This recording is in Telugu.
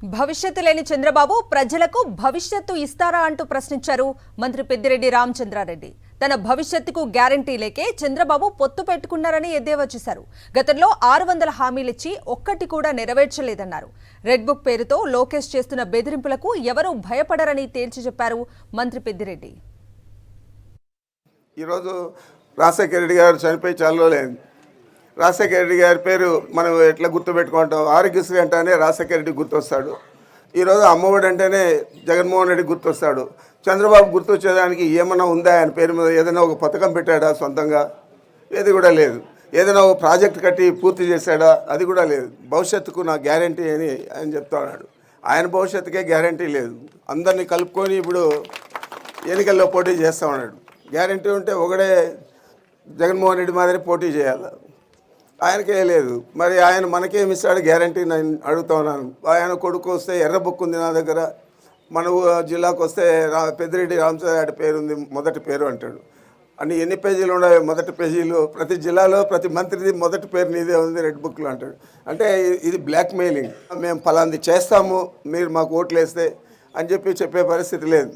భవిష్యత్తు లేని చంద్రబాబు ప్రజలకు భవిష్యత్తు ఇస్తారా అంటూ ప్రశ్నించారు మంత్రి పెద్దిరెడ్డి రామచంద్రారెడ్డి. తన భవిష్యత్తుకు గ్యారంటీ లేకే చంద్రబాబు పొత్తు పెట్టుకున్నారని ఎద్దేవా చేశారు. గతంలో 600 హామీలిచ్చి ఒక్కటి కూడా నెరవేర్చలేదన్నారు. రెడ్ బుక్ పేరుతో లోకేష్ చేస్తున్న బెదిరింపులకు ఎవరూ భయపడరని తేల్చి చెప్పారు మంత్రి పెద్దిరెడ్డి. ఈరోజు రాజశేఖర రెడ్డి గారు చనిపోయి చాలా రోజులైంది. రాజశేఖర రెడ్డి గారి పేరు మనం ఎట్లా గుర్తుపెట్టుకుంటాం? ఆరోగ్యశ్రీ అంటేనే రాజశేఖర రెడ్డి గుర్తొస్తాడు. ఈరోజు అమ్మఒడి అంటేనే జగన్మోహన్ రెడ్డి గుర్తొస్తాడు. చంద్రబాబు గుర్తొచ్చేదానికి ఏమన్నా ఉందా? ఆయన పేరు మీద ఏదైనా ఒక పథకం పెట్టాడా సొంతంగా? ఏది కూడా లేదు. ఏదైనా ఒక ప్రాజెక్ట్ కట్టి పూర్తి చేశాడా? అది కూడా లేదు. భవిష్యత్తుకు నా గ్యారంటీ అని ఆయన చెప్తా ఉన్నాడు. ఆయన భవిష్యత్తుకే గ్యారంటీ లేదు. అందరినీ కలుపుకొని ఇప్పుడు ఎన్నికల్లో పోటీ చేస్తూ ఉన్నాడు. గ్యారంటీ ఉంటే ఒకడే జగన్మోహన్ రెడ్డి మాదిరి పోటీ చేయాలి. ఆయనకే లేదు. మరి ఆయన మనకేమి ఇస్తాడు గ్యారంటీ? నేను అడుగుతా ఉన్నాను. ఆయన కొడుకు వస్తే ఎర్ర బుక్ ఉంది నా దగ్గర, మన జిల్లాకు వస్తే పెద్దిరెడ్డి రామచంద్రారెడ్డి పేరు ఉంది, మొదటి పేరు అంటాడు. అన్ని ఎన్ని పేజీలు ఉన్నాయి? మొదటి పేజీలు. ప్రతి జిల్లాలో ప్రతి మంత్రిది మొదటి పేరు నీదే ఉంది రెడ్ బుక్లో అంటాడు. అంటే ఇది బ్లాక్ మెయిలింగ్. మేము ఫలాంది చేస్తాము, మీరు మాకు ఓట్లు వేస్తే అని చెప్పే పరిస్థితి లేదు.